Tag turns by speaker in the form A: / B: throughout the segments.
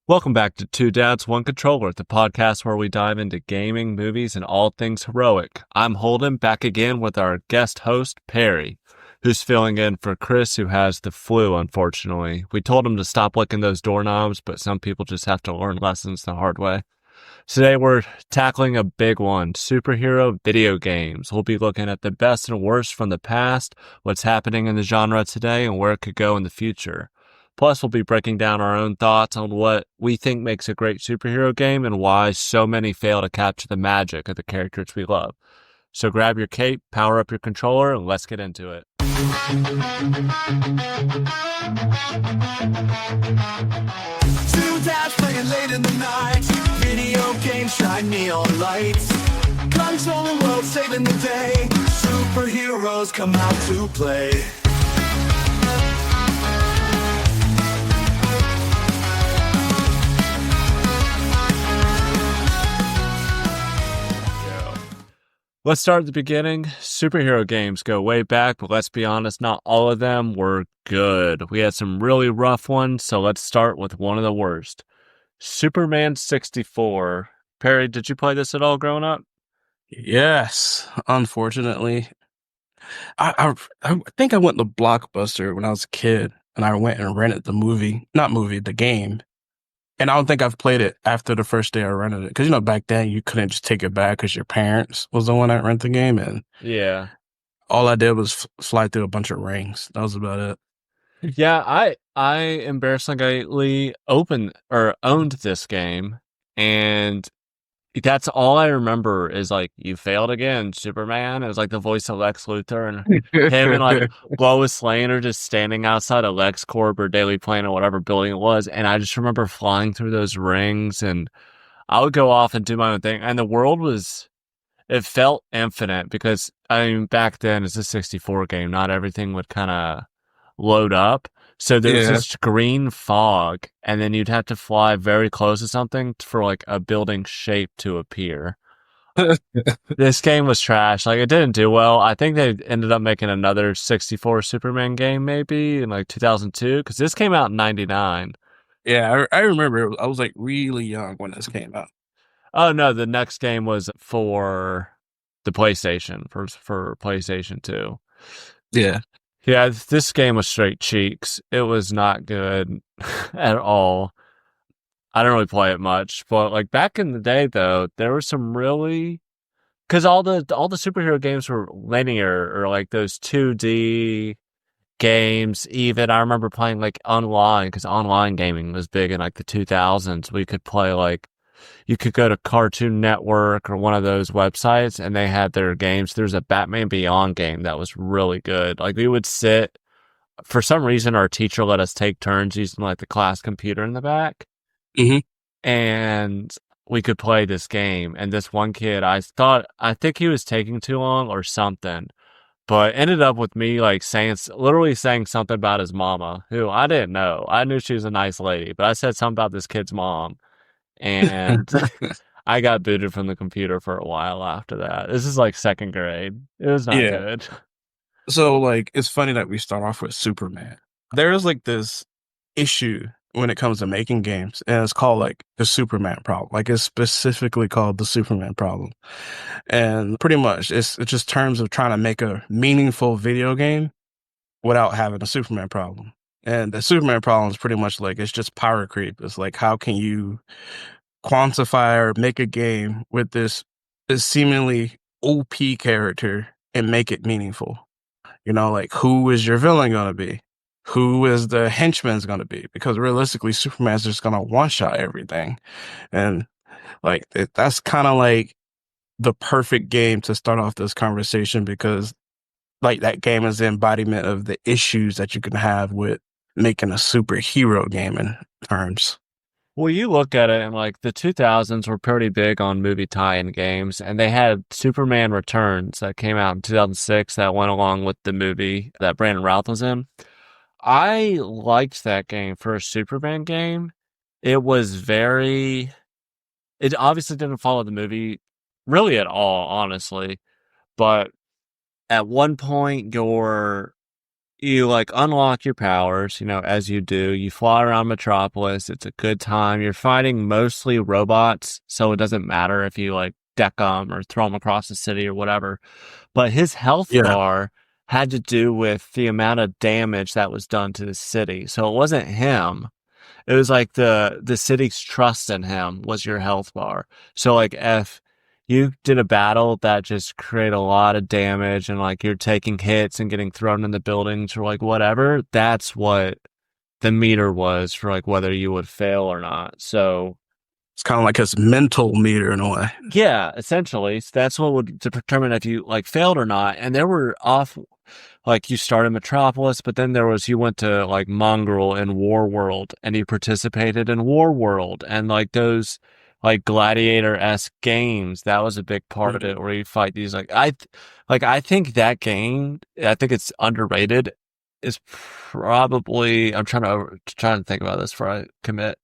A: Welcome back to Two Dads, One Controller, the podcast where we dive into gaming, movies, and all things heroic. I'm Holden, back again with our guest host, Perry, who's filling in for Chris, who has the flu, unfortunately. We told him to stop licking those doorknobs, but some people just have to learn lessons the hard way. Today we're tackling a big one, superhero video games. We'll be looking at the best and worst from the past, what's happening in the genre today, and where it could go in the future. Plus, we'll be breaking down our own thoughts on what we think makes a great superhero game and why so many fail to capture the magic of the characters we love. So grab your cape, power up your controller, and let's get into it.
B: Two dads playing late in the night. Video games shine neon lights. Control the world, saving the day. Superheroes come out to play.
A: Let's start at the beginning. Superhero games go way back, but let's be honest, not all of them were good. We had some really rough ones, so let's start with one of the worst. Superman 64. Perry, did you play this at all growing up?
C: Yes, unfortunately. I think I went to Blockbuster when I was a kid, and I went and rented the game. And I don't think I've played it after the first day I rented it. Because, back then you couldn't just take it back because your parents was the one that rent the game. And
A: Yeah.
C: all I did was fly through a bunch of rings. That was about it.
A: Yeah, I embarrassingly owned this game, and that's all I remember is like, you failed again, Superman. It was like the voice of Lex Luthor, and him and like Lois Lane are just standing outside of LexCorp or Daily Planet or whatever building it was. And I just remember flying through those rings, and I would go off and do my own thing. And the world it felt infinite because, I mean, back then it's a 64 game. Not everything would kind of load up. So there's this green fog, and then you'd have to fly very close to something for like a building shape to appear. This game was trash. Like, it didn't do well. I think they ended up making another 64 Superman game maybe in like 2002, because this came out in 99.
C: Yeah, I remember. I was like really young when this came out.
A: Oh no, the next game was for the PlayStation, for PlayStation 2.
C: Yeah.
A: Yeah, this game was straight cheeks. It was not good at all. I don't really play it much, but like back in the day, though, there were some really, because all the superhero games were linear, or like those 2D games. Even I remember playing like online, because online gaming was big in like the 2000s. We could play like, you could go to Cartoon Network or one of those websites, and they had their games. There's a Batman Beyond game that was really good. Like, we would sit, for some reason, our teacher let us take turns using like the class computer in the back.
C: Mm-hmm.
A: And we could play this game. And this one kid, I think he was taking too long or something, but ended up with me like literally saying something about his mama, who I didn't know. I knew she was a nice lady, but I said something about this kid's mom. And I got booted from the computer for a while after that. This is like second grade. It was not good.
C: So, like, it's funny that we start off with Superman. There is like this issue when it comes to making games, and it's called like the Superman problem. Like, it's specifically called the Superman problem. And pretty much it's just terms of trying to make a meaningful video game without having a Superman problem. And the Superman problem is pretty much like, it's just power creep. It's like, how can you quantify or make a game with this seemingly OP character and make it meaningful? Like, who is your villain going to be? Who is the henchman's going to be? Because realistically, Superman's just going to one-shot everything. And like, that's kind of like the perfect game to start off this conversation, because like that game is the embodiment of the issues that you can have with making a superhero game in terms.
A: Well, you look at it, and like the 2000s were pretty big on movie tie-in games, and they had Superman Returns that came out in 2006 that went along with the movie that Brandon Routh was in. I liked that game for a Superman game. It obviously didn't follow the movie really at all, honestly, but at one point you like unlock your powers, as you do. You fly around Metropolis. It's a good time. You're fighting mostly robots, so it doesn't matter if you like deck them or throw them across the city or whatever. But his health
C: Yeah.
A: bar had to do with the amount of damage that was done to the city. So it wasn't him. It was like the city's trust in him was your health bar. So like if you did a battle that just created a lot of damage and like you're taking hits and getting thrown in the buildings or like whatever, that's what the meter was for like whether you would fail or not. So
C: It's kind of like his mental meter in a way.
A: yeah, essentially, so that's what would determine if you like failed or not. And there were off like you started Metropolis, but then you went to like Mongrel and War World and you participated in War World and like those like gladiator-esque games. That was a big part of it where you fight these I think that game, I think it's underrated, is probably I'm trying to think about this before I commit.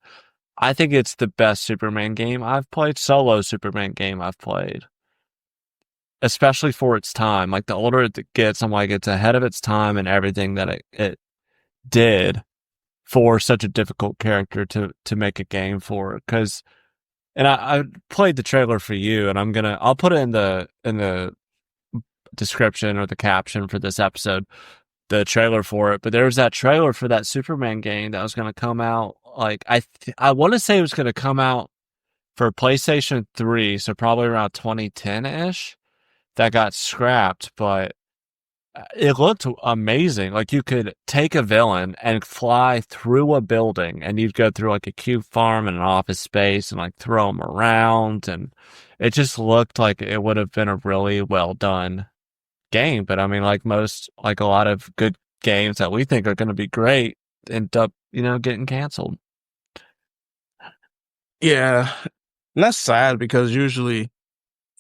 A: I think it's the best Superman game I've played, solo Superman game I've played, especially for its time. Like the older it gets, I'm like, it's ahead of its time and everything that it did for such a difficult character to make a game for. And I played the trailer for you, and I'll put it in the description or the caption for this episode, the trailer for it. But there was that trailer for that Superman game that was going to come out. Like I want to say it was going to come out for PlayStation 3, so probably around 2010-ish. That got scrapped, but it looked amazing. Like you could take a villain and fly through a building, and you'd go through like a cube farm and an office space and like throw them around, and it just looked like it would have been a really well done game. But I mean, like a lot of good games that we think are going to be great end up, getting canceled.
C: Yeah. And that's sad because usually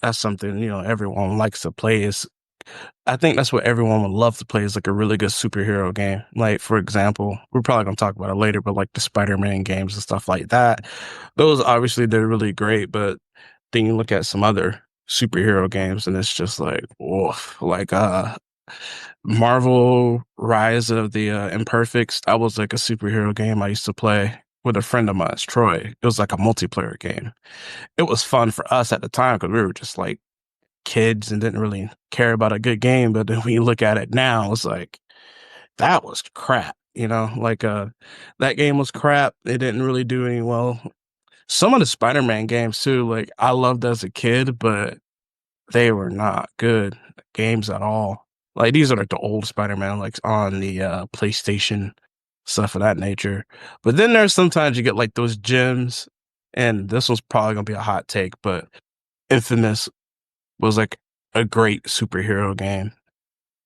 C: that's something, everyone likes to play is I think that's what everyone would love to play is like a really good superhero game. Like, for example, we're probably going to talk about it later, but like the Spider-Man games and stuff like that. Those obviously they're really great, but then you look at some other superhero games and it's just like, woof, like Marvel Rise of the Imperfects. That was like a superhero game I used to play with a friend of mine, Troy. It was like a multiplayer game. It was fun for us at the time because we were just like kids and didn't really care about a good game. But then when you look at it now, it's like that was crap. Like that game was crap. It didn't really do any well. Some of the Spider-Man games too, like I loved as a kid, but they were not good games at all. Like these are like the old Spider-Man, like on the PlayStation, stuff of that nature. But then there's sometimes you get like those gems, and this was probably gonna be a hot take, but Infamous was like a great superhero game.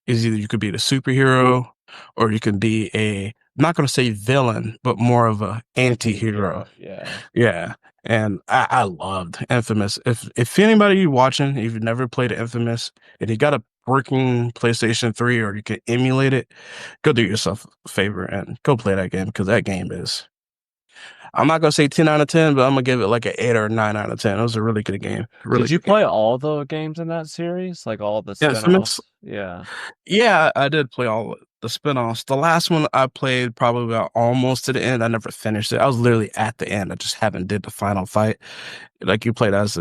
C: Is either you could be the superhero or you can be I'm not gonna say villain, but more of a anti-hero.
A: Yeah.
C: Yeah. And I loved Infamous. If anybody watching, if you've never played Infamous and you got a working PlayStation 3 or you can emulate it, go do yourself a favor and go play that game because that game is, I'm not gonna say 10 out of 10, but I'm gonna give it like an 8 or 9 out of 10. It was a really good game. Really
A: Did you
C: good game.
A: play all the games in that series? Like all the
C: Infamous?
A: spin-offs? Yeah.
C: Yeah, I did play all the spin-offs. The last one I played probably about almost to the end. I never finished it. I was literally at the end. I just haven't did the final fight. Like you played as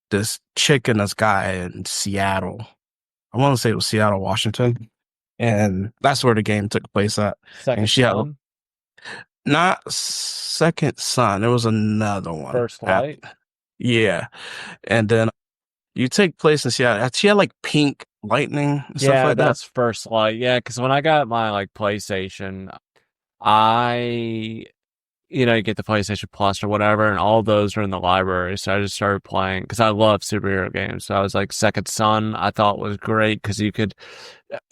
C: this chick and this guy in Seattle. I want to say it was Seattle, Washington. And that's where the game took place at.
A: Second
C: And she had
A: Son?
C: not Second Son. There was another one.
A: First Light?
C: Yeah. And then you take place in Seattle. She had like pink lightning and stuff
A: Yeah,
C: like that.
A: that's First Light. Yeah, because when I got my like PlayStation, I you get the PlayStation Plus or whatever, and all those are in the library. So I just started playing because I love superhero games. So I was like, Second Son, I thought was great because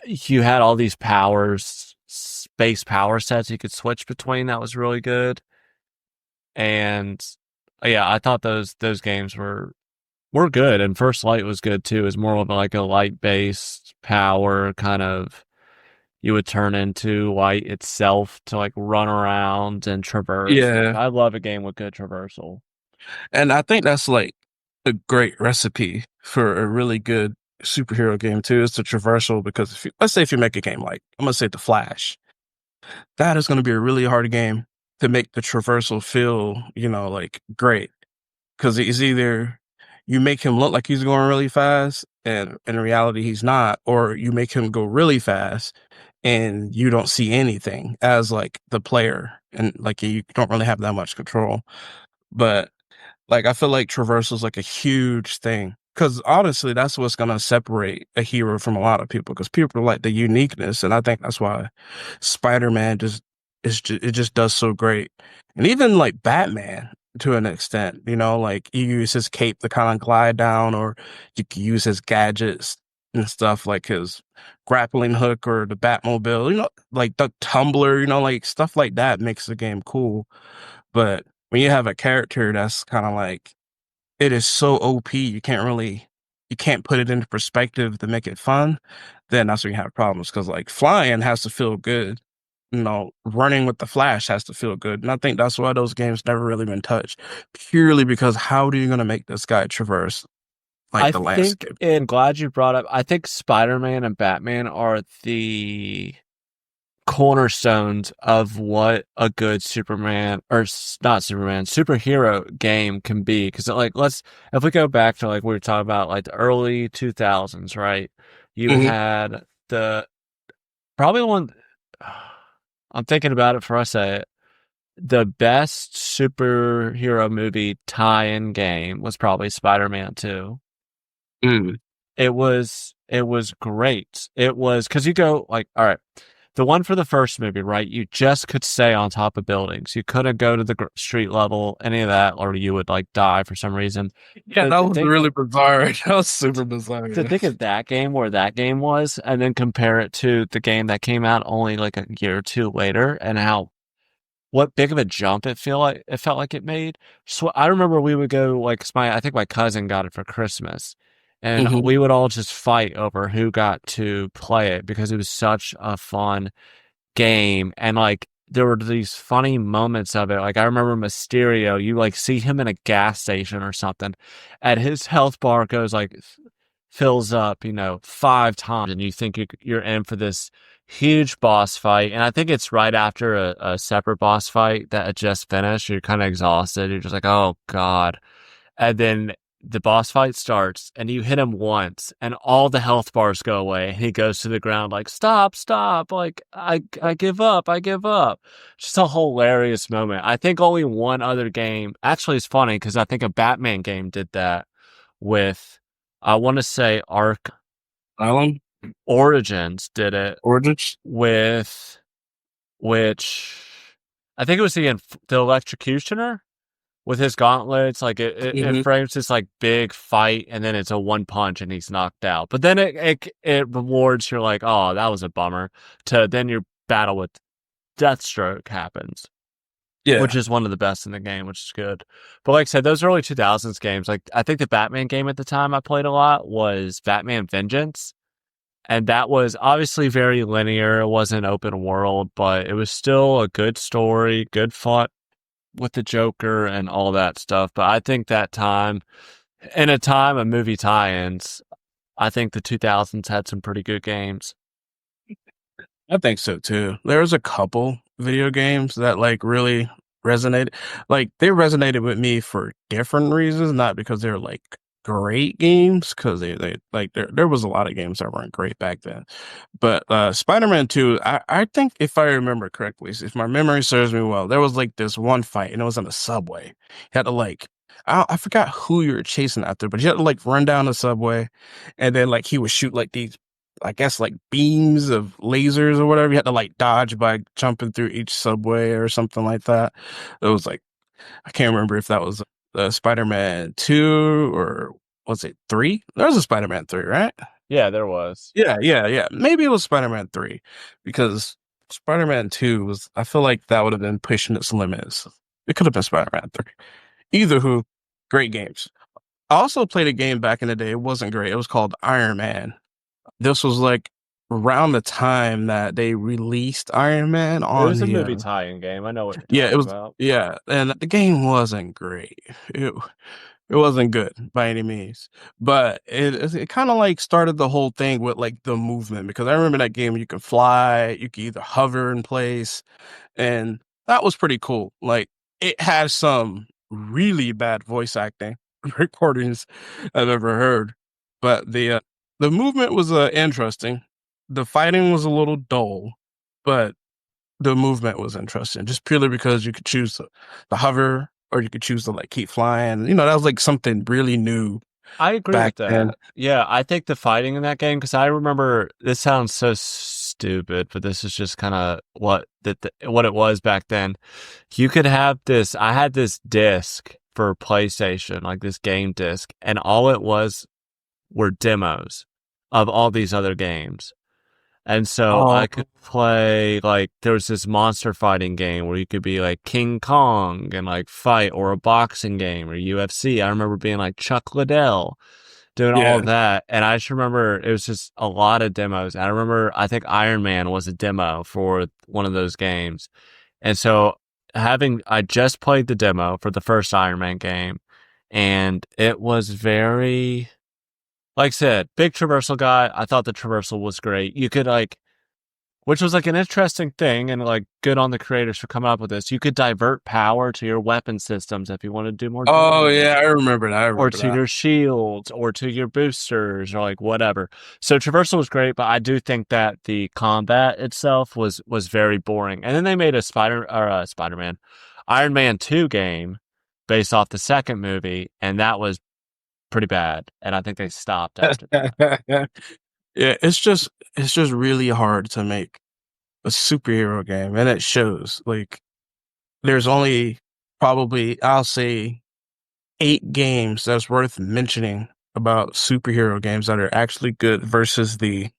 A: you had all these powers, space power sets you could switch between. That was really good. And yeah, I thought those games were good, and First Light was good too. It's more of like a light based power kind of. You would turn into light itself to like run around and traverse.
C: Yeah.
A: I love a game with good traversal.
C: And I think that's like a great recipe for a really good superhero game too is the traversal, because let's say if you make a game like, I'm gonna say The Flash, that is gonna be a really hard game to make the traversal feel, like great. Because it's either you make him look like he's going really fast, and in reality he's not, or you make him go really fast and you don't see anything as like the player, and like you don't really have that much control. But like I feel like traversal is like a huge thing, because honestly, that's what's gonna separate a hero from a lot of people. Because people like the uniqueness, and I think that's why Spider-Man it just does so great, and even like Batman to an extent. Like you use his cape to kind of glide down, or you can use his gadgets and stuff like his grappling hook or the Batmobile. Like the tumbler. Like stuff like that makes the game cool. But when you have a character that's kind of like, it is so OP, you can't put it into perspective to make it fun, then that's when you have problems. Because like flying has to feel good, running with the Flash has to feel good, and I think that's why those games never really been touched, purely because how are you going to make this guy traverse like
A: I
C: the
A: think,
C: landscape?
A: and glad you brought up, I think Spider-Man and Batman are the cornerstones of what a good Superman, or not Superman, superhero game can be. Because like, if we go back to like we were talking about like the early 2000s, right? You
C: Hmm.
A: had the probably one. I'm thinking about it before I say it. The best superhero movie tie-in game was probably Spider-Man 2.
C: Mm.
A: It was great. It was because you go like, all right, the one for the first movie, right? You just could stay on top of buildings. You couldn't go to the street level, any of that, or you would like die for some reason.
C: Yeah,
A: But
C: that was really bizarre. That was super bizarre.
A: to think of that game where that game was, and then compare it to the game that came out only like a year or two later, and how what big of a jump it felt like it made. So I remember we would go like I think my cousin got it for Christmas, and
C: Hmm.
A: we would all just fight over who got to play it because it was such a fun game. And like there were these funny moments of it. Like I remember Mysterio, you like see him in a gas station or something, and his health bar goes like fills up, 5 times, and you think you're in for this huge boss fight. And I think it's right after a separate boss fight that had just finished. You're kind of exhausted. You're just like, oh God. And then the boss fight starts and you hit him once and all the health bars go away. And he goes to the ground like, stop, stop. Like, I give up. I give up. Just a hilarious moment. I think only one other game, actually, it's funny because I think a Batman game did that with, I want to say Arc
C: Island
A: Origins did it
C: Origins.
A: with, which I think it was the Electrocutioner with his gauntlets. Like it
C: Hmm.
A: frames this like big fight, and then it's a one punch and he's knocked out. But then it rewards you're like, oh, that was a bummer. To then your battle with Deathstroke happens, which
C: Yeah,
A: is one of the best in the game, which is good. But like I said, those early 2000s games, like I think the Batman game at the time I played a lot was Batman Vengeance. And that was obviously very linear. It wasn't open world, but it was still a good story, good fun with the Joker and all that stuff. But I think that time, in a time of movie tie-ins, I think the 2000s had some pretty good games.
C: I think so too. There was a couple video games that like really resonated. Like they resonated with me for different reasons, not because they're like great games, because they like there was a lot of games that weren't great back then. But Spider-Man 2, I think if I remember correctly, if my memory serves me well, there was like this one fight and it was on the subway. You had to like, I forgot who you were chasing after, but you had to like run down the subway, and then like he would shoot like these, I guess, like beams of lasers or whatever. You had to like dodge by jumping through each subway or something like that. It was like, I can't remember if that was Spider-Man 2 or was it 3? There was a Spider-Man 3, right?
A: Yeah, there was.
C: Yeah, yeah, yeah. Maybe it was Spider-Man 3, because Spider-Man 2 was, I feel like that would have been pushing its limits. It could have been Spider-Man 3. Either who, great games. I also played a game back in the day. It wasn't great. It was called Iron Man. This was like around the time that they released Iron Man
A: It
C: on
A: was a
C: the
A: movie tie-in game. I know what you're
C: yeah, it
A: talking
C: was,
A: about.
C: yeah, and the game wasn't great. It It wasn't good by any means, but it kind of like started the whole thing with like the movement because I remember that game you could fly, you could either hover in place, and that was pretty cool. Like it has some really bad voice acting recordings I've ever heard, but the movement was interesting. The fighting was a little dull, but the movement was interesting just purely because you could choose the hover or you could choose to like keep flying. You know, that was like something really new
A: I agree
C: back
A: with
C: then.
A: that. Yeah, I think the fighting in that game, because I remember this sounds so stupid, but this is just kind of what it was back then. You could have this. I had this disc for PlayStation, like this game disc, and all it was were demos of all these other games. And so I
C: Oh
A: could play like there was this monster fighting game where you could be like King Kong and like fight, or a boxing game or UFC. I remember being like Chuck Liddell doing all
C: yeah.
A: of that. And I just remember it was just a lot of demos. And I remember I think Iron Man was a demo for one of those games. And so I just played the demo for the first Iron Man game, and it was very, like I said, big traversal guy. I thought the traversal was great. You could like, which was like an interesting thing, and like good on the creators for coming up with this. You could divert power to your weapon systems if you want to do more
C: Oh yeah,
A: damage,
C: I remember that. I
A: or
C: remember
A: to
C: that.
A: your shields, or to your boosters, or like whatever. So traversal was great, but I do think that the combat itself was very boring. And then they made a Spider-Man, Iron Man 2 game based off the second movie, and that was pretty bad. And I think they stopped after that.
C: Yeah, it's just really hard to make a superhero game, and it shows. Like there's only probably I'll say 8 games that's worth mentioning about superhero games that are actually good versus the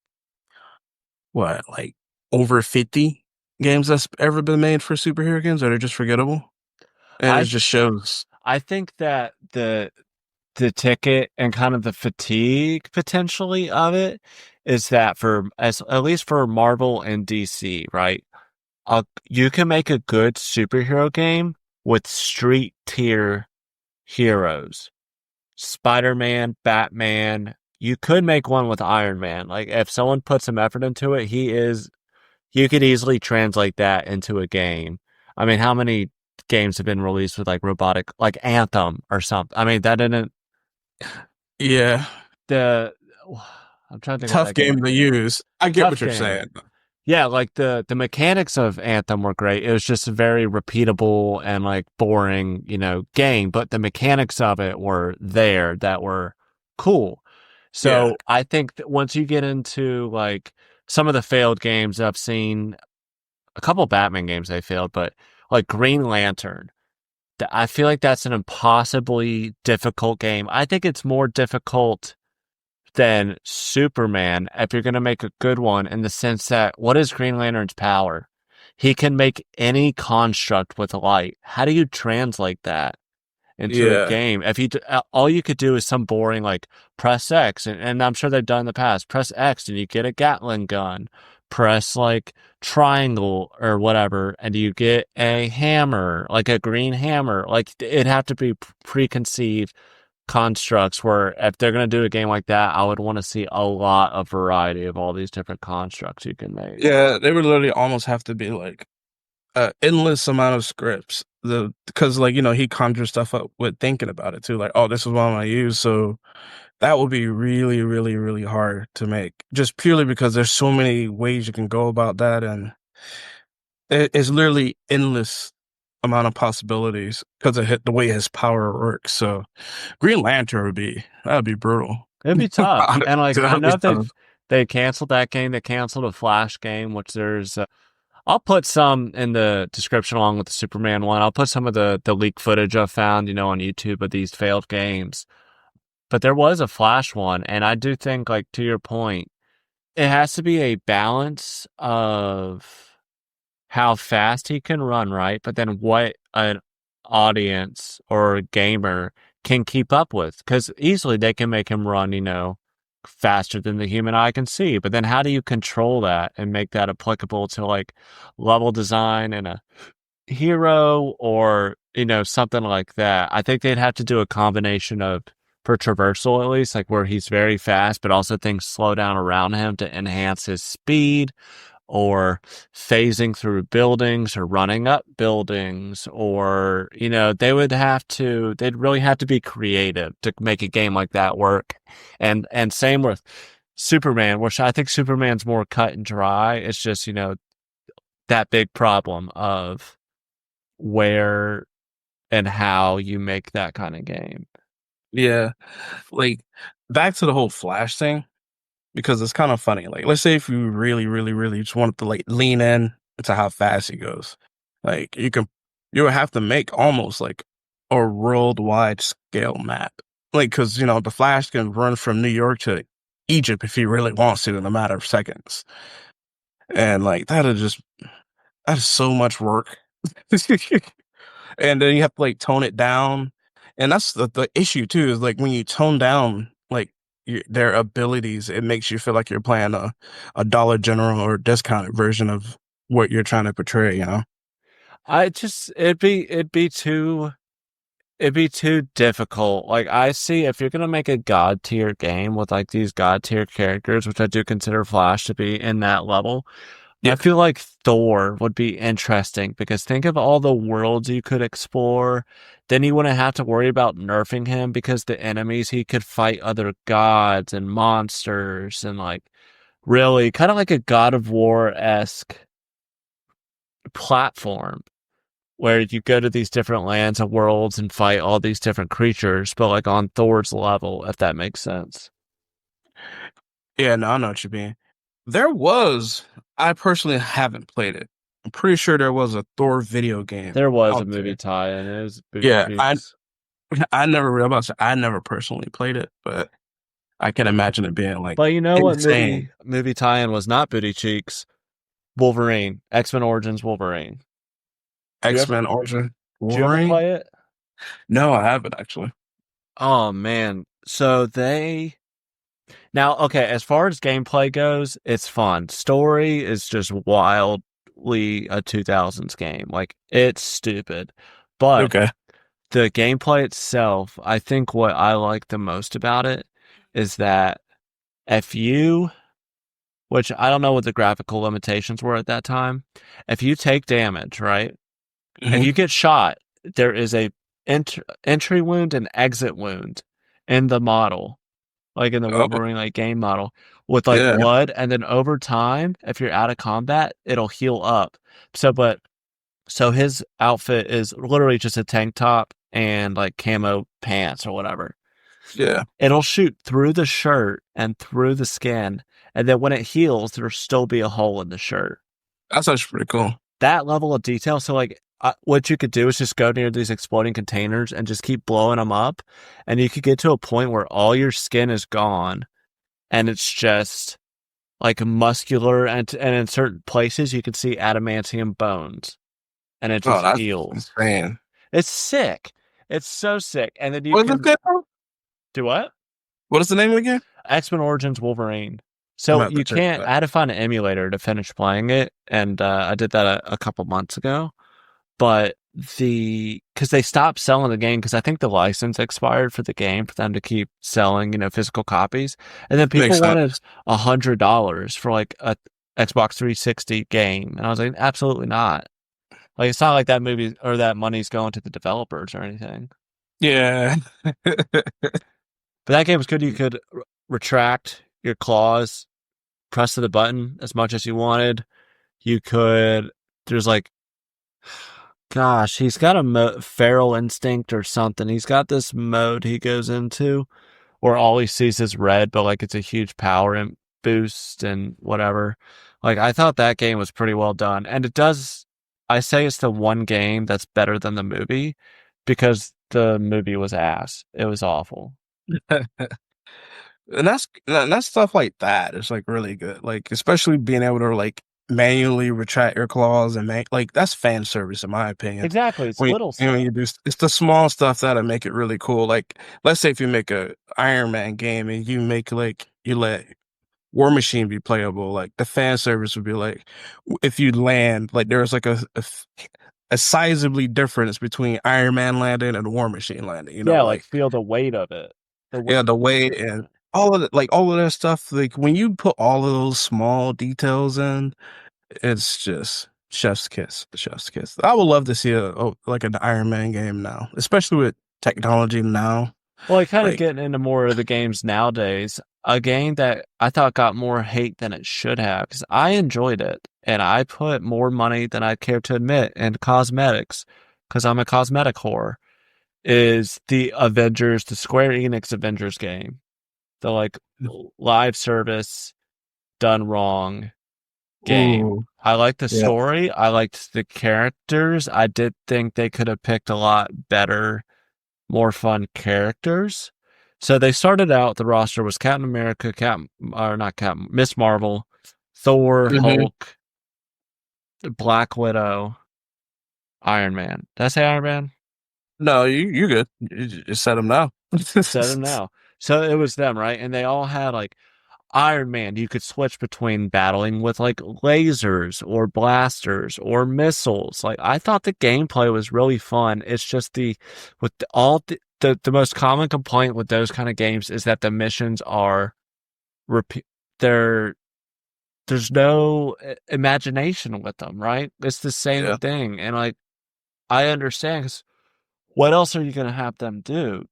C: what, like over 50 games that's ever been made for superhero games that are just forgettable. And it
A: I
C: just shows.
A: I think that the ticket and kind of the fatigue potentially of it is that for as at least for Marvel and DC, right? You can make a good superhero game with street tier heroes. Spider-Man, Batman. You could make one with Iron Man. Like if someone put some effort into it, you could easily translate that into a game. I mean, how many games have been released with like robotic, like Anthem or something? I mean, that didn't
C: Yeah,
A: the I'm trying to think what
C: tough
A: that game.
C: game to use. I get
A: Tough
C: what you're saying.
A: game. Yeah, like the mechanics of Anthem were great. It was just a very repeatable and like boring, game, but the mechanics of it were there that were cool.
C: Yeah,
A: So I think that once you get into like some of the failed games I've seen, a couple of Batman games they failed, but like Green Lantern, I feel like that's an impossibly difficult game. I think it's more difficult than Superman if you're going to make a good one, in the sense that what is Green Lantern's power? He can make any construct with light. How do you translate that into a
C: yeah,
A: game? If all you could do is some boring like press X, and I'm sure they've done in the past, press X and you get a Gatling gun, press like triangle or whatever, and you get a hammer, like a green hammer. Like it'd have to be preconceived constructs, where if they're going to do a game like that, I would want to see a lot of variety of all these different constructs you can make.
C: yeah. They would literally almost have to be like endless amount of scripts. The because like he conjures stuff up with thinking about it too. Like, oh, this is what I'm gonna use. So that would be really, really, really hard to make. Just purely because there's so many ways you can go about that, and it's literally endless amount of possibilities because of the way his power works. So Green Lantern that'd be brutal.
A: It'd be tough.
C: Honestly,
A: And like I
C: that'd be
A: know
C: tough.
A: they canceled that game. They canceled a Flash game, which there's I'll put some in the description along with the Superman one. I'll put some of the leak footage I've found, on YouTube of these failed games. But there was a Flash one, and I do think, like, to your point, it has to be a balance of how fast he can run, right? But then what an audience or a gamer can keep up with. Because easily they can make him run, faster than the human eye can see. But then how do you control that and make that applicable to like level design and a hero, or something like that. I think they'd have to do a combination of, for traversal at least, like where he's very fast, but also things slow down around him to enhance his speed, or phasing through buildings or running up buildings, or they'd really have to be creative to make a game like that work. And same with Superman, which I think Superman's more cut and dry. It's just, that big problem of where and how you make that kind of game.
C: Yeah. Like back to the whole Flash thing, because it's kind of funny. Like, let's say if you really, really, really just wanted to like lean in into how fast he goes, like you would have to make almost like a worldwide scale map. Like, because the Flash can run from New York to Egypt if he really wants to in a matter of seconds, and like that is so much work. And then you have to like tone it down, and that's the issue too. Is like when you tone down like their abilities, it makes you feel like you're playing a Dollar General or discounted version of what you're trying to portray.
A: It'd be too difficult. Like, I see, if you're gonna make a god tier game with like these god tier characters, which I do consider Flash to be in that level, I
C: Yeah.
A: feel like Thor would be interesting, because think of all the worlds you could explore. Then you wouldn't have to worry about nerfing him, because the enemies, he could fight other gods and monsters, and like really kind of like a God of War-esque platform, where you go to these different lands and worlds and fight all these different creatures, but like on Thor's level, if that makes sense.
C: Yeah, no, I know what you mean. I personally haven't played it. I'm pretty sure there was a Thor video game
A: There was a
C: out
A: movie
C: there.
A: tie-in. It was Booty
C: Yeah,
A: Cheeks.
C: I never personally played it, but I can imagine it being like
A: But you know what
C: insane.
A: movie tie-in was not Booty Cheeks? Wolverine. X-Men Origins Wolverine. Did you ever,
C: X-Men Origin
A: did you ever
C: Wolverine?
A: play it?
C: No, I haven't actually.
A: Oh man. So now, okay, as far as gameplay goes, it's fun. Story is just wildly a 2000s game. Like, it's stupid. But
C: Okay.
A: the gameplay itself, I think what I like the most about it is that if you, which I don't know what the graphical limitations were at that time, if you take damage, right? If
C: Hmm.
A: you get shot, there is a entry wound and exit wound in the model, like in the
C: Oh,
A: Wolverine like game model, with like
C: yeah.
A: blood, and then over time, if you're out of combat, it'll heal up. So his outfit is literally just a tank top and like camo pants or whatever.
C: Yeah.
A: It'll shoot through the shirt and through the skin, and then when it heals, there'll still be a hole in the shirt.
C: That's actually pretty cool.
A: That level of detail. So like, what you could do is just go near these exploding containers and just keep blowing them up, and you could get to a point where all your skin is gone, and it's just like muscular, and in certain places you can see adamantium bones, and it
C: Oh,
A: just
C: that's
A: heals.
C: insane.
A: It's sick. It's so sick. And then you
C: What is
A: can
C: it?
A: do what?
C: What is the name again?
A: X-Men Origins Wolverine.
C: I'm
A: So
C: gonna have to
A: you
C: check
A: can't.
C: that.
A: I had to find an emulator to finish playing it, and I did that a couple months ago. But because they stopped selling the game, because I think the license expired for the game for them to keep selling, physical copies, and then
C: Makes
A: people wanted
C: sense.
A: $100 for like a Xbox 360 game, and I was like, absolutely not. Like, it's not like that movie or that money's going to the developers or anything.
C: Yeah.
A: But that game was good. You could retract your claws, press the button as much as you wanted. You could. There's like, gosh, he's got a feral instinct or something. He's got this mode he goes into where all he sees is red, but like it's a huge power boost and whatever. Like, I thought that game was pretty well done, and it does. I say it's the one game that's better than the movie, because the movie was ass. It was awful.
C: And that's stuff like that is like really good. Like especially being able to like manually retract your claws and make like that's fan service in my opinion.
A: Exactly, it's
C: When
A: little
C: you
A: stuff.
C: do it's the small stuff that'll make it really cool. Like let's say if you make a Iron Man game and you make like you let War Machine be playable, like the fan service would be like if you land like there's like a sizably difference between Iron Man landing and War Machine landing. You know,
A: Yeah, like
C: like
A: feel the weight of it.
C: yeah, the weight and all of it, like all of that stuff. Like when you put all of those small details in, it's just chef's kiss. Chef's kiss. I would love to see like an Iron Man game now, especially with technology now.
A: Well, like kind of
C: Like,
A: getting into more of the games nowadays. A game that I thought got more hate than it should have because I enjoyed it and I put more money than I care to admit in cosmetics because I'm a cosmetic whore. Is the Avengers, the Square Enix Avengers game, the like live service done wrong game.
C: ooh,
A: I liked the
C: yeah.
A: story. I liked the characters. I did think they could have picked a lot better, more fun characters. So they started out, the roster was Captain America, Miss Marvel, Thor,
C: Hmm.
A: Hulk, Black Widow, Iron Man. Did I say Iron Man?
C: No, you good. You just said them now.
A: Said them now. So it was them, right? And they all had like Iron Man, you could switch between battling with like lasers or blasters or missiles. Like I thought the gameplay was really fun. It's just the most common complaint with those kind of games is that the missions are repeat. They're there's no imagination with them, right? It's the same
C: Yeah,
A: thing, and like I understand 'cause what else are you gonna have them do?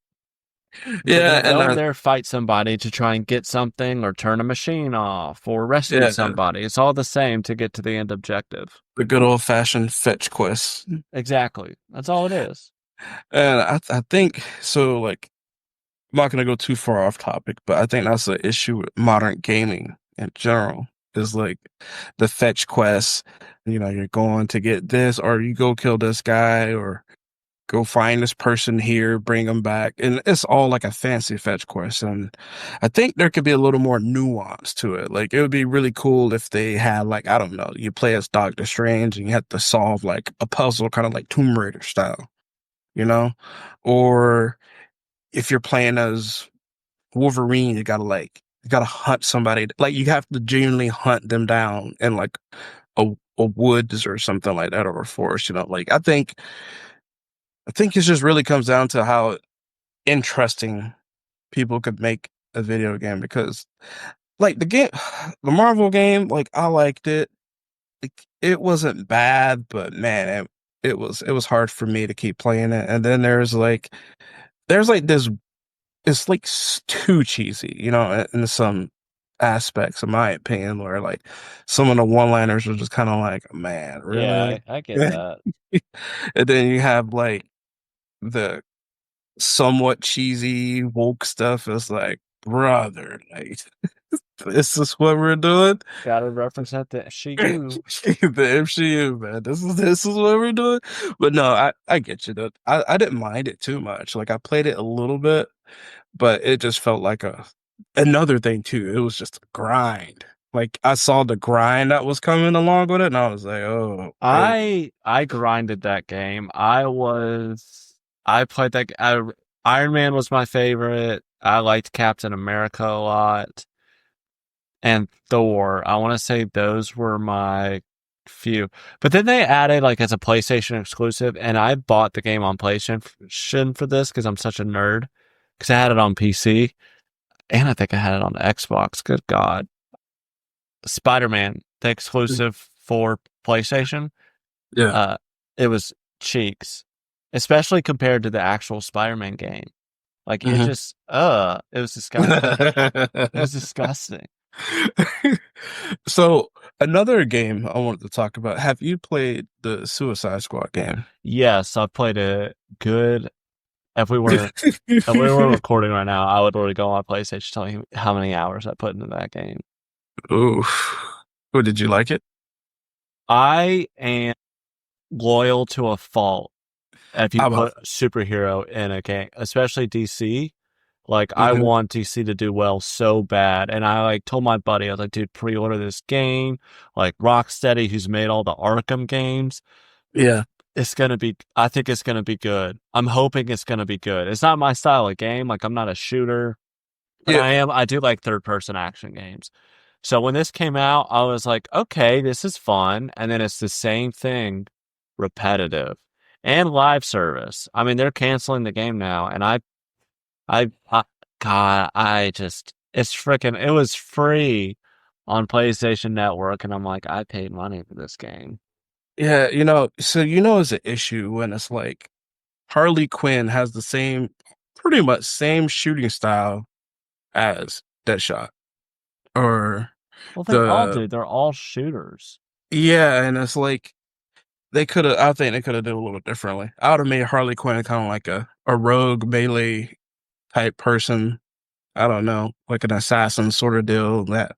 A: They're
C: yeah,
A: gonna
C: and
A: go in there, fight somebody to try and get something, or turn a machine off, or rescue
C: yeah,
A: somebody. It's all the same to get to the end objective.
C: the good old fashioned fetch quest.
A: Exactly. That's all it is.
C: And I think so. Like, I'm not gonna go too far off topic, but I think that's the issue with modern gaming in general. Is like the fetch quests. You know, you're going to get this, or you go kill this guy, or go find this person here, bring them back, and it's all like a fancy fetch quest. And I think there could be a little more nuance to it. Like it would be really cool if they had like I don't know, you play as Doctor Strange and you have to solve like a puzzle, kind of like Tomb Raider style, you know, or if you're playing as Wolverine, you gotta hunt somebody. Like you have to genuinely hunt them down in like a woods or something like that or a forest. You know, like I think it just really comes down to how interesting people could make a video game because like the game the Marvel game, like I liked it. Like, it wasn't bad, but man, it was hard for me to keep playing it. And then there's like this it's like too cheesy, you know, in some aspects, in my opinion, where like some of the one-liners are just kind of like, man,
A: Yeah,
C: really?
A: I get that.
C: And then you have like the somewhat cheesy woke stuff. It's like, brother, like this is what we're doing.
A: Gotta represent the SHU.
C: The MCU, man. This is what we're doing. But no, I get you though. I didn't mind it too much. Like I played it a little bit, but it just felt like another thing too. It was just a grind. Like I saw the grind that was coming along with it, and I was like, oh,
A: I grinded that game. I played Iron Man was my favorite. I liked Captain America a lot. And Thor. I want to say those were my few. But then they added like as a PlayStation exclusive, and I bought the game on PlayStation for this because I'm such a nerd. Because I had it on PC, and I think I had it on Xbox. Good God, Spider-Man, the exclusive for PlayStation.
C: yeah.
A: Uh, it was cheeks, especially compared to the actual Spider-Man game. Like it was disgusting. It was disgusting.
C: So another game I wanted to talk about. Have you played the Suicide Squad game?
A: Yes, I played a good. If we were recording right now, I would literally go on my PlayStation, tell you how many hours I put into that game.
C: Oof. Oh, did you like it?
A: I am loyal to a fault if you
C: How about
A: put superhero in a game, especially DC. Like I
C: hmm.
A: want DC to do well so bad, and I like told my buddy, I was like, dude, pre-order this game. Like Rocksteady, who's made all the Arkham games,
C: Yeah.
A: I think it's gonna be good. I'm hoping it's gonna be good. It's not my style of game. Like I'm not a shooter, but
C: Yeah.
A: I do like third person action games. So when this came out, I was like, okay, this is fun. And then it's the same thing repetitive, and live service. I mean, they're canceling the game now, and I God, I just, it's freaking, it was free on PlayStation Network, and I'm like, I paid money for this game.
C: Yeah, so it's an issue when it's like Harley Quinn has the same, pretty much same shooting style as Deadshot, or
A: Well, they all
C: the
A: do. They're all shooters.
C: yeah, and it's like I think they could have done a little differently. I would have made Harley Quinn kind of like a rogue melee type person. I don't know, like an assassin sort of deal. That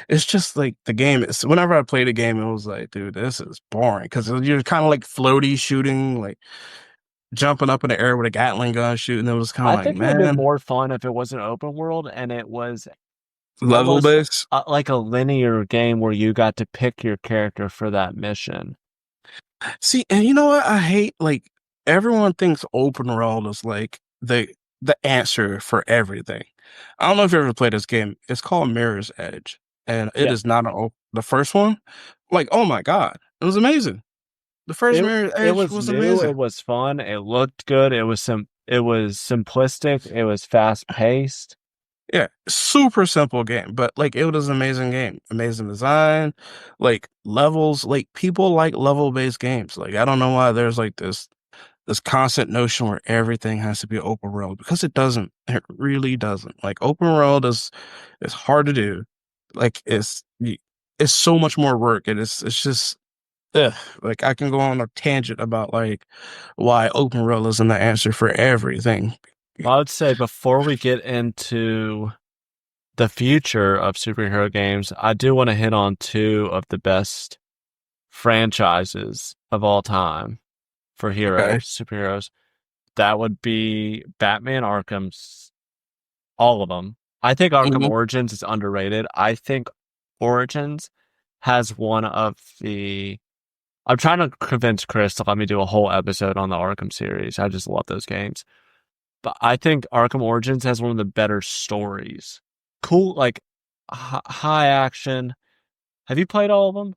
C: it's just like the game is. Whenever I played the game, it was like, dude, this is boring because you're kind of like floaty shooting, like jumping up in the air with a Gatling gun shooting. It was kind of
A: I
C: like,
A: think it would have been
C: man,
A: more fun if it was an open world and it was
C: level
A: almost
C: based.
A: like a linear game where you got to pick your character for that mission.
C: See, and you know what? I hate like everyone thinks open world is like the answer for everything. I don't know if you ever played this game. It's called Mirror's Edge, and it
A: Yeah.
C: is not the first one. Like, oh my god, it was amazing. The first
A: It
C: Mirror's
A: it
C: Edge
A: was
C: was
A: new,
C: amazing.
A: it was fun, it looked good, it was simplistic, it was fast paced.
C: Yeah, super simple game, but like it was an amazing game. Amazing design, like levels. Like people like level based games. Like I don't know why there's like this constant notion where everything has to be open world because it doesn't. It really doesn't. Like open world is hard to do. Like it's so much more work, and it's just ugh. Like I can go on a tangent about like why open world isn't the answer for everything.
A: I would say before we get into the future of superhero games, I do want to hit on two of the best franchises of all time for
C: Okay.
A: superheroes. That would be Batman Arkham's, all of them. I think Arkham
C: Mhm.
A: Origins is underrated. I think Origins has one of the. I'm trying to convince Chris to let me do a whole episode on the Arkham series. I just love those games. But I think Arkham Origins has one of the better stories. Cool, like high action. Have you played all of them?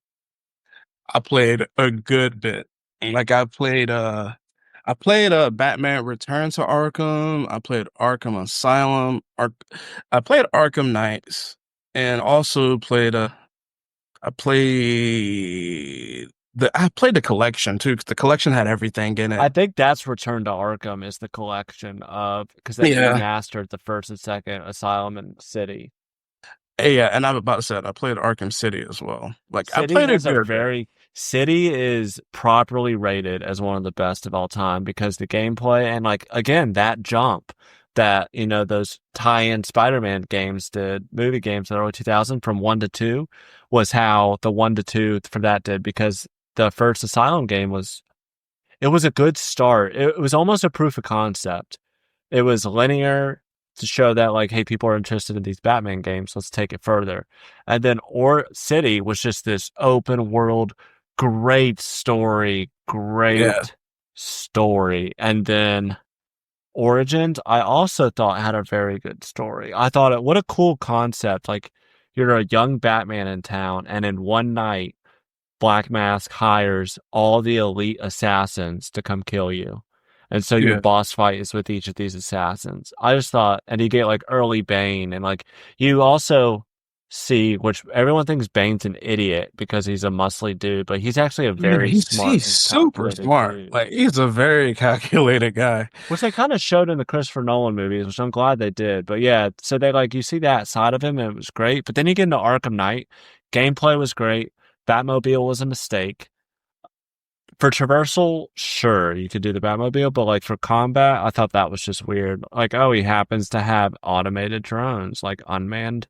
C: I played a good bit. Like I played Batman Return to Arkham. I played Arkham Asylum. I played Arkham Knights, and also played I played the collection too, 'cause the collection had everything in
A: I
C: it.
A: think that's Return to Arkham is the collection of because they
C: Yeah.
A: remastered the first and second Asylum and City.
C: Yeah, and I'm about to say it, I played Arkham City as well. Like I
A: City
C: played a
A: has a
C: good bit.
A: very City is properly rated as one of the best of all time because the gameplay and like again that jump that those tie-in Spider-Man games did, movie games in the early 2000 from 1 to 2 was how the 1 to 2 for that did because the first Asylum game was a good start. It was almost a proof of concept. It was linear to show that like, hey, people are interested in these Batman games. Let's take it further. And then Or City was just this open world, great story,
C: Yeah.
A: great story. And then Origins, I also thought had a very good story. I thought what a cool concept. Like you're a young Batman in town, and in one night, Black Mask hires all the elite assassins to come kill you. And so your
C: Yeah.
A: boss fight is with each of these assassins. I just thought, and you get like early Bane, and like you also see, which everyone thinks Bane's an idiot because he's a muscly dude, but he's actually a
C: Yeah,
A: very smart
C: he's
A: and
C: super
A: calculated
C: smart.
A: dude.
C: Like he's a very calculated guy.
A: Which they kind of showed in the Christopher Nolan movies, which I'm glad they did. But yeah, so they like you see that side of him, and it was great. But then you get into Arkham Knight, gameplay was great. Batmobile was a mistake. For traversal, sure, you could do the Batmobile, but like for combat, I thought that was just weird. Like, oh, he happens to have automated drones, like unmanned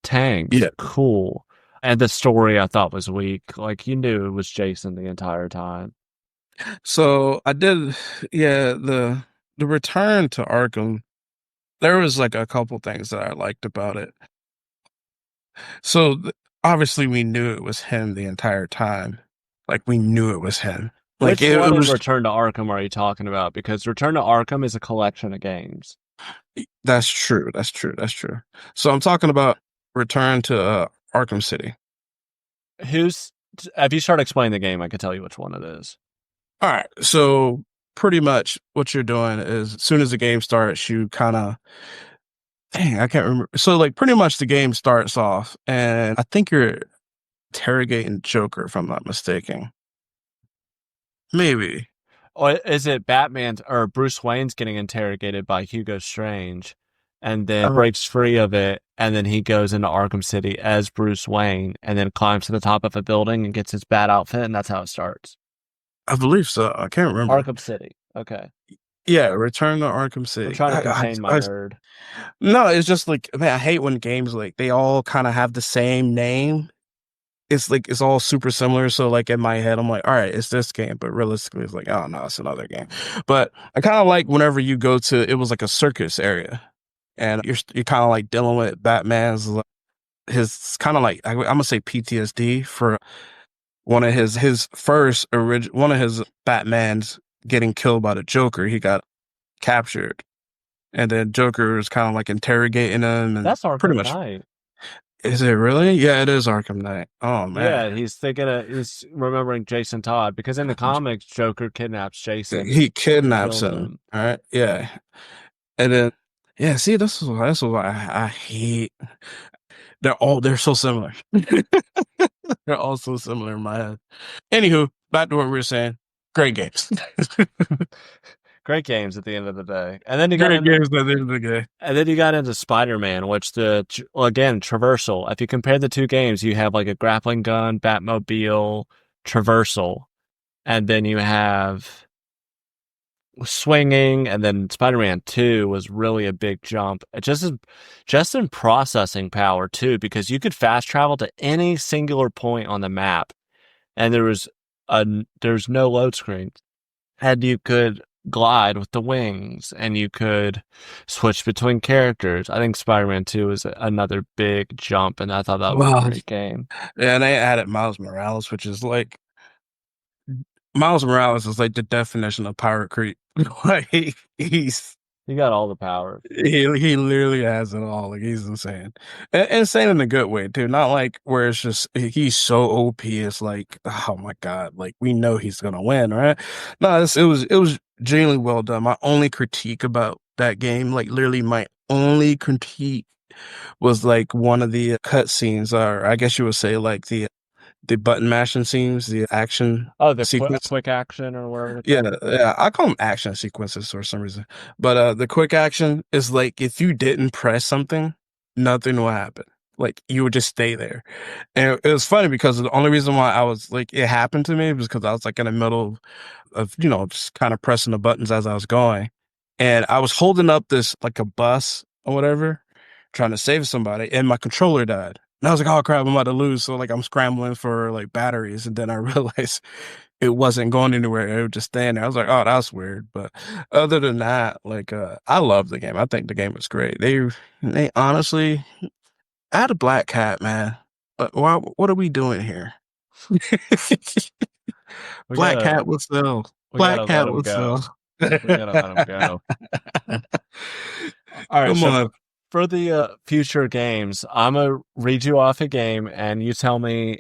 A: tanks.
C: Yeah.
A: Cool. And the story I thought was weak. Like you knew it was Jason the entire time.
C: So I did, yeah, the return to Arkham, there was like a couple things that I liked about it. So obviously we knew it was him the entire time. Like we knew it was him. Like
A: Which
C: it
A: one in
C: was
A: Return to Arkham are you talking about? Because Return to Arkham is a collection of games.
C: that's true. That's true. That's true. So I'm talking about return to Arkham City.
A: Who's If you start explaining the game, I can tell you which one it is.
C: All right. So pretty much what you're doing is as soon as the game starts, you kind of, dang, I can't remember. So like pretty much the game starts off, and I think you're interrogating Joker, if I'm not mistaken. Maybe.
A: Or is it Batman or Bruce Wayne's getting interrogated by Hugo Strange and then breaks free of it, and then he goes into Arkham City as Bruce Wayne and then climbs to the top of a building and gets his bat outfit, and that's how it starts.
C: I believe so. I can't remember.
A: Arkham City. Okay.
C: Yeah, Return to Arkham
A: I'm
C: City.
A: trying to contain my nerd.
C: No, it's just like, man, I hate when games like they all kind of have the same name. It's like it's all super similar. So like in my head, I'm like, all right, it's this game, but realistically, it's like, oh no, it's another game. But I kind of like whenever you go to, it was like a circus area, and you're kind of like dealing with Batman's his kind of like I'm gonna say PTSD for one of his first one of his Batman's getting killed by the Joker. He got captured, and then Joker was kind of like interrogating him, and
A: That's
C: pretty
A: Arkham
C: much.
A: Knight.
C: Is it really? Yeah, it is Arkham Knight. Oh man,
A: Yeah, he's remembering Jason Todd because in the comics, Joker kidnaps Jason
C: he
A: and
C: kidnaps
A: kills
C: him.
A: him.
C: All right, yeah, and then yeah. See, this is what I hate. They're so similar. They're all so similar in my head. Anywho, back to what we were saying. Great games.
A: Great games at the end of the day. And then you got
C: Great
A: into,
C: games at the end of the day.
A: and then you got into Spider-Man, which again, traversal. If you compare the two games, you have like a grappling gun, Batmobile, traversal, and then you have swinging, and then Spider-Man 2 was really a big jump. Just in processing power too, because you could fast travel to any singular point on the map, and there's no load screen. And you could glide with the wings, and you could switch between characters. I think Spider-Man 2 is another big jump, and I thought that was a great game.
C: Yeah, and they added Miles Morales, which is like Miles Morales is like the definition of pirate creep. Like
A: He got all the power.
C: he literally has it all. Like he's insane, and insane in a good way too. Not like where it's just he's so OP. It's like, oh my god, like we know he's gonna win, right? No, it was genuinely well done. My only critique about that game, like literally my only critique, was like one of the cutscenes, or I guess you would say like the button mashing scenes, the action
A: The
C: sequence.
A: quick action or whatever.
C: Yeah, I call them action sequences for some reason. But the quick action is like if you didn't press something, nothing will happen. Like you would just stay there. And it was funny because the only reason why I was like it happened to me was because I was like in the middle of just kind of pressing the buttons as I was going. And I was holding up this like a bus or whatever, trying to save somebody, and my controller died. And I was like, oh crap, I'm about to lose. So like I'm scrambling for like batteries, and then I realized it wasn't going anywhere. It was just staying there. I was like, oh, that's weird. But other than that, like I love the game. I think the game was great. They honestly add a black cat, man. But what are we doing here? Black cat will sell. Black cat will sell.
A: We gotta let him go. All right,
C: Come on.
A: For the future games, I'm gonna read you off a game, and you tell me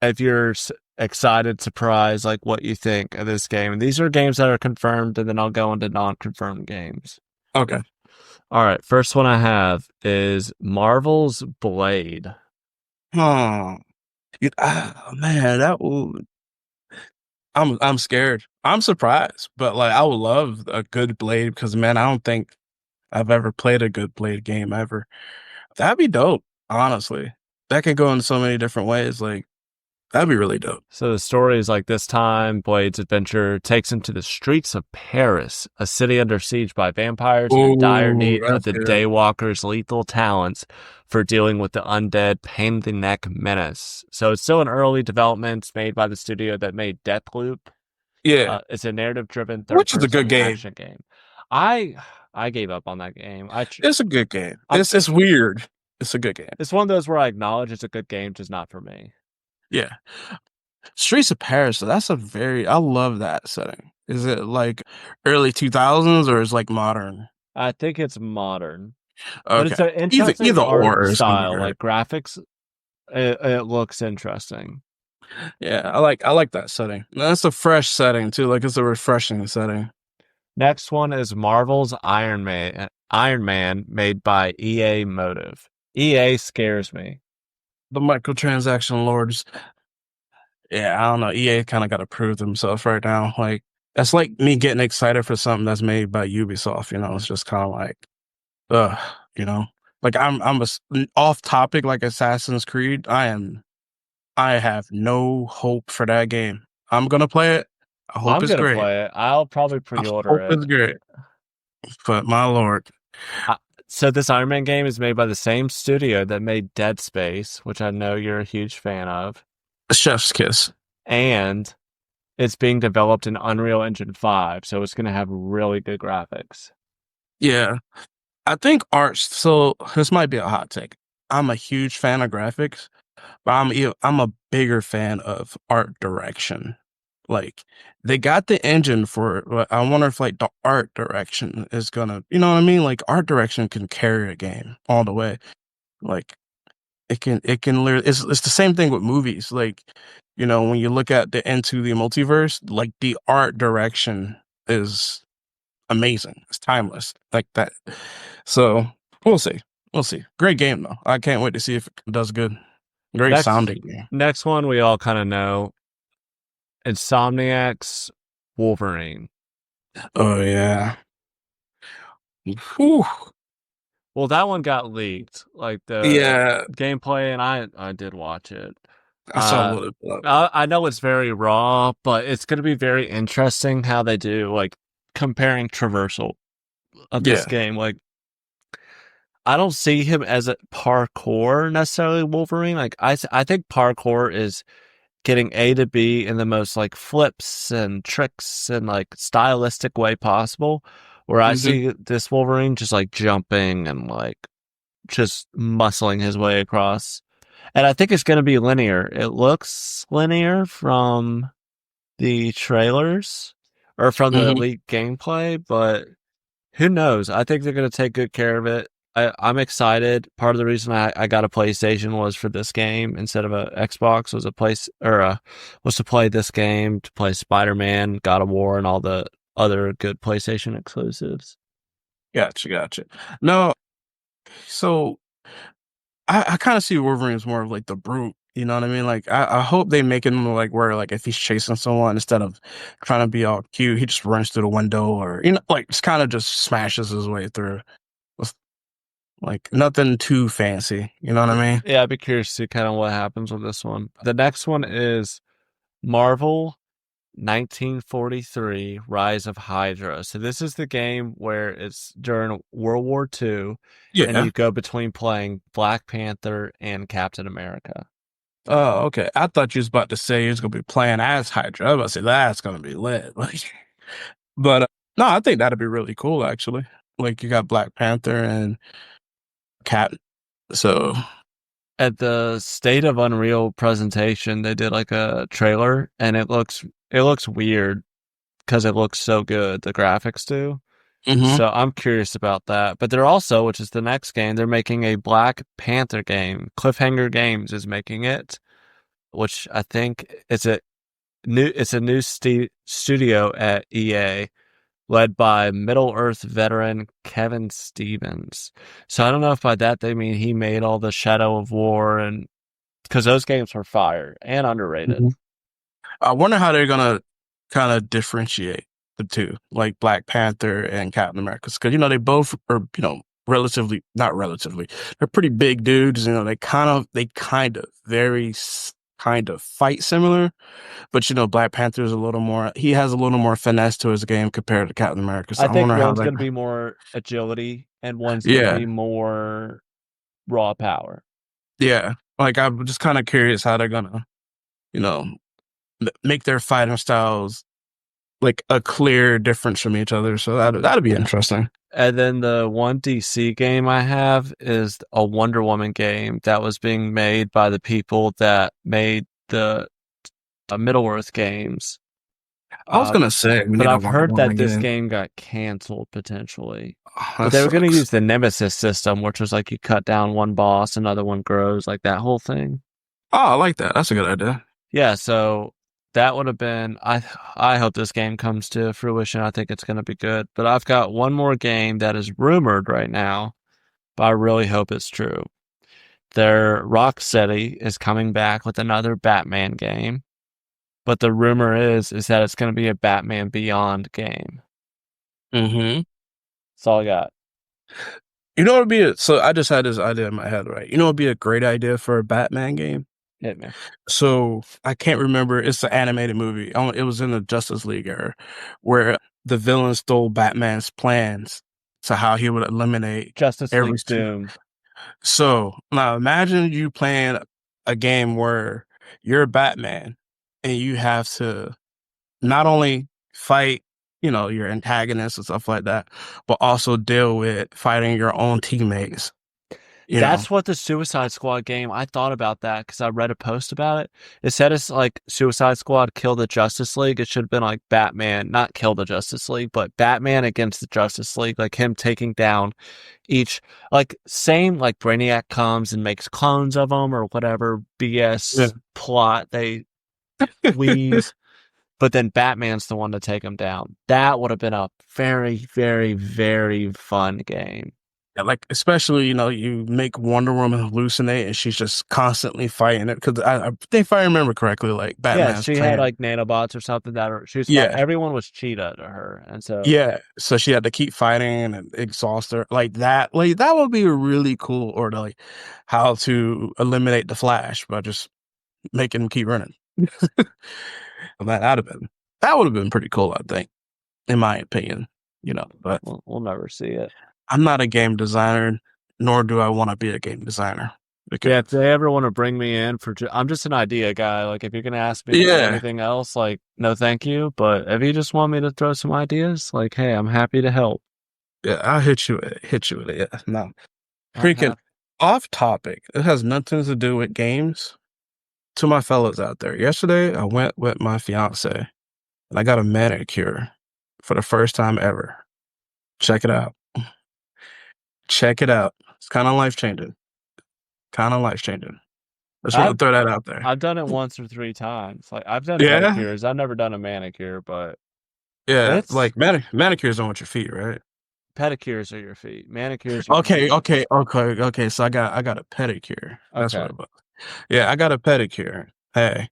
A: if you're excited, surprised, like what you think of this game. And these are games that are confirmed, and then I'll go into non-confirmed games.
C: Okay.
A: All right. First one I have is Marvel's Blade.
C: Oh, man, that will. I'm scared. I'm surprised, but like I would love a good Blade because man, I don't think I've ever played a good Blade game ever. That'd be dope, honestly. That could go in so many different ways. Like that'd be really dope.
A: So the story is like this time, Blade's adventure takes him to the streets of Paris, a city under siege by vampires and in dire need of the Daywalker's lethal talents for dealing with the undead pain-in-the-neck menace. So it's still in early development. It's made by the studio that made Deathloop.
C: Yeah.
A: It's a narrative-driven
C: which is a good
A: action game. I gave up on that game.
C: It's a good game. It's weird. It's a good game.
A: It's one of those where I acknowledge it's a good game, just not for me.
C: Yeah. Streets of Paris, so that's I love that setting. Is it like early 2000s or is like modern?
A: I think it's modern.
C: Okay.
A: But it's an interesting
C: either
A: art
C: or
A: style, like graphics. It looks interesting.
C: Yeah, I like that setting. That's a fresh setting too. Like it's a refreshing setting.
A: Next one is Marvel's Iron Man made by EA Motive. EA scares me.
C: The microtransaction lords. Yeah, I don't know. EA kind of got to prove themselves right now. Like that's like me getting excited for something that's made by Ubisoft. It's just kind of like, ugh. You know, like off topic like Assassin's Creed. I have no hope for that game. I'm gonna play it. I hope
A: I'm
C: it's
A: gonna
C: great.
A: play it. I'll probably
C: I
A: pre-order
C: hope
A: it.
C: it's great. But my lord,
A: I, so this Iron Man game is made by the same studio that made Dead Space, which I know you're a huge fan of,
C: chef's kiss.
A: and it's being developed in Unreal Engine 5, so it's going to have really good graphics.
C: Yeah, I think art. So this might be a hot take. I'm a huge fan of graphics, but I'm a bigger fan of art direction. Like they got the engine for it, but I wonder if like the art direction is gonna, you know what I mean? Like art direction can carry a game all the way. Like it can literally. It's the same thing with movies. Like when you look at the Into the Multiverse, like the art direction is amazing. It's timeless like that. So we'll see. We'll see. Great game though. I can't wait to see if it does good. Great
A: Next,
C: sounding game.
A: next one we all kind of know, Insomniac's Wolverine.
C: Oh yeah. Whew.
A: Well, that one got leaked, like the
C: Yeah.
A: gameplay, and I did watch it.
C: I saw a
A: Uh,
C: little bit of it.
A: I know it's very raw, but it's going to be very interesting how they do like comparing traversal of this
C: Yeah.
A: game. Like, I don't see him as a parkour necessarily Wolverine. Like, I think parkour is getting A to B in the most like flips and tricks and like stylistic way possible. Where I
C: Hmm.
A: see this Wolverine just like jumping and like just muscling his way across. And I think it's going to be linear. It looks linear from the trailers or from the
C: Hmm.
A: leaked gameplay, but who knows? I think they're going to take good care of it. I'm excited. Part of the reason I got a PlayStation was for this game instead of a Xbox was to play this game, to play Spider-Man, God of War, and all the other good PlayStation exclusives.
C: Gotcha. No, so I kind of see Wolverine as more of like the brute. You know what I mean? Like I hope they make him like where like if he's chasing someone instead of trying to be all cute, he just runs through the window or like just kind of just smashes his way through. With, like nothing too fancy. You know what I mean?
A: Yeah, I'd be curious to see kind of what happens with this one. The next one is Marvel 1943 Rise of Hydra. So this is the game where it's during World War II and
C: Yeah.
A: you go between playing Black Panther and Captain America.
C: Oh, okay. I thought you was about to say you was gonna be playing as Hydra. I was about to say that's gonna be lit. Like, but no, I think that'd be really cool actually. Like you got Black Panther and Cap. So
A: At the State of Unreal presentation, they did like a trailer and it looks weird because it looks so good, the graphics do.
C: hmm
A: So I'm curious about that. But they're also, which is the next game, they're making a Black Panther game. Cliffhanger Games is making it, which I think it's a new studio at EA, led by Middle Earth veteran Kevin Stevens. So I don't know if by that they mean he made all the Shadow of War, and because those games were fire and underrated.
C: I wonder how they're gonna kind of differentiate the two, like Black Panther and Captain America, because they both are relatively not relatively they're pretty big dudes. They kind of very kind of fight similar, but Black Panther is a little more. He has a little more finesse to his game compared to Captain America. So
A: I
C: I
A: think
C: wonder how
A: one's
C: that.
A: going to be more agility and one's going to
C: Yeah,
A: be more raw power.
C: yeah. Like I'm just kind of curious how they're gonna you know make their fighting styles like a clear difference from each other. So that'd be interesting.
A: And then the one DC game I have is a Wonder Woman game that was being made by the people that made the Middle Earth games.
C: I was
A: Uh,
C: gonna say we
A: but
C: need a
A: I've
C: Wonder
A: heard that
C: Woman
A: this
C: game.
A: game got canceled potentially.
C: Oh,
A: But
C: that
A: they were going to
C: sucks.
A: use the Nemesis system, which was like you cut down one boss, another one grows, like that whole thing.
C: Oh, I like that. That's a good idea.
A: Yeah, so that would have been I hope this game comes to fruition. I think it's going to be good. But I've got one more game that is rumored right now, but I really hope it's true. Their Rocksteady is coming back with another Batman game, but the rumor is that it's going to be a Batman Beyond game.
C: Mm-hmm.
A: That's all I got.
C: You know what would be so I just had this idea in my head, right? You know what would be a great idea for a Batman game?
A: Hit me.
C: So I can't remember. It's an animated movie. It was in the Justice League era, where the villain stole Batman's plans to how he would eliminate
A: Justice
C: every.
A: League Doom.
C: So now imagine you playing a game where you're Batman and you have to not only fight, your antagonists and stuff like that, but also deal with fighting your own teammates.
A: That's what the Suicide Squad game, I thought about that because I read a post about it. It said it's like Suicide Squad kill the Justice League. It should have been like Batman, not kill the Justice League, but Batman against the Justice League, like him taking down each, like same like Brainiac comes and makes clones of them or whatever
C: Yeah.
A: BS plot they weave, but then Batman's the one to take them down. That would have been a very, very, very fun game.
C: Yeah, like especially you make Wonder Woman hallucinate and she's just constantly fighting it because I think if I remember correctly, like
A: Yeah,
C: Batman's
A: she had
C: plan.
A: like nanobots or something that are, she was
C: Yeah,
A: everyone was cheetah to her, and so
C: yeah. So she had to keep fighting and exhaust her like that. Like that would be really cool, or to, like how to eliminate the Flash by just making him keep running. That would have been pretty cool, I think, in my opinion. But
A: we'll never see it.
C: I'm not a game designer, nor do I want to be a game designer. Because,
A: Yeah, if they ever want to bring me in for, I'm just an idea guy. Like, if you're gonna ask me to do
C: yeah,
A: anything else, like, no, thank you. But if you just want me to throw some ideas, like, hey, I'm happy to help.
C: yeah, I'll hit you with it. Yeah, no,
A: I'm
C: freaking
A: happy.
C: off topic. It has nothing to do with games. To my fellas out there, yesterday I went with my fiance and I got a manicure for the first time ever. Check it out. Check it out. It's kind of life changing. Kind of life changing. I just want to
A: I've
C: throw that out there.
A: I've done it once or three times. Like, I've done
C: Yeah,
A: pedicures. I've never done a manicure, but
C: yeah.
A: it's
C: Like manicures on with your feet, right?
A: pedicures are your feet. Manicures are your
C: Okay,
A: hands.
C: okay. So I got a pedicure. That's what
A: Okay.
C: it was. Yeah, I got a pedicure. Hey,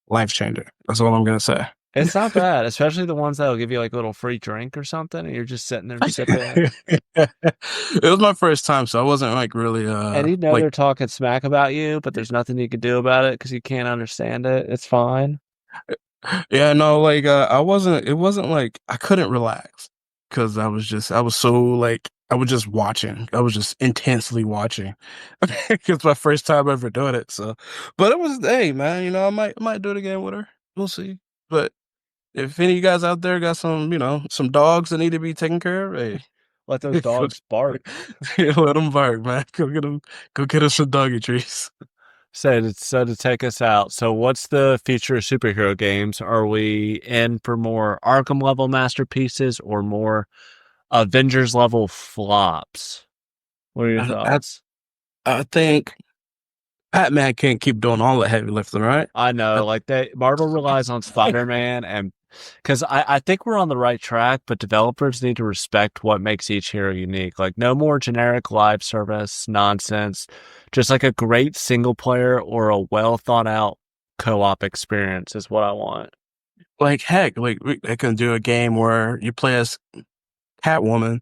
C: life changer. That's all I'm gonna say.
A: It's not bad, especially the ones that'll give you like a little free drink or something, and you're just sitting there sipping it.
C: It was my first time, so I wasn't like really
A: And you know
C: like
A: they're talking smack about you, but there's nothing you can do about it because you can't understand it. It's fine.
C: yeah, no, like I wasn't. It wasn't like I couldn't relax because I was so like I was just watching. I was just intensely watching. It's my first time ever doing it. So, but it was hey man, I might do it again with her. We'll see. But if any of you guys out there got some dogs that need to be taken care of, hey,
A: Let those dogs bark.
C: let them bark, man. Go get us some doggy treats.
A: So to take us out, so what's the future of superhero games? Are we in for more Arkham level masterpieces or more Avengers level flops? What are your
C: I, I,
A: thoughts?
C: I think Batman can't keep doing all the heavy lifting, right?
A: I
C: I,
A: know, like Marvel relies on Spider-Man, and because I think we're on the right track, but developers need to respect what makes each hero unique. Like, no more generic live service nonsense, just like a great single player or a well thought out co-op experience is what I want.
C: like heck, like they can do a game where you play as Catwoman,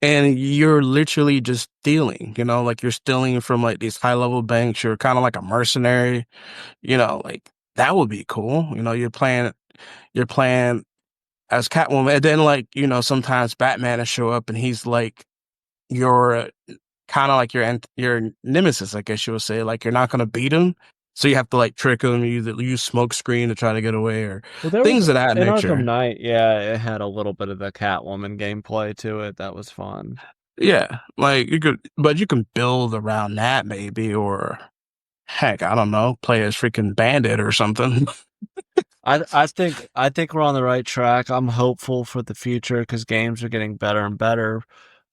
C: and you're literally just stealing. Like you're stealing from like these high level banks. You're kind of like a mercenary. Like that would be cool. You're playing as Catwoman, and then like sometimes Batman will show up, and he's like your kind of like your nemesis, I guess you would say. Like you're not gonna beat him, so you have to like trick him. You use smoke screen to try to get away, or
A: Well, there was
C: things of that
A: in Arkham
C: nature.
A: Knight, yeah, it had a little bit of the Catwoman gameplay to it. That was fun.
C: Yeah, like but you can build around that maybe, or heck, I don't know, play as freaking Bandit or something.
A: I think we're on the right track. I'm hopeful for the future because games are getting better and better.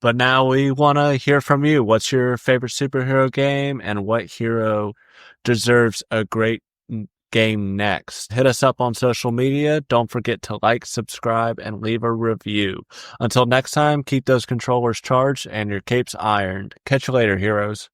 A: But now we want to hear from you. What's your favorite superhero game, and what hero deserves a great game next. Hit us up on social media. Don't forget to like, subscribe, and leave a review. Until next time, keep those controllers charged and your capes ironed. Catch you later, heroes.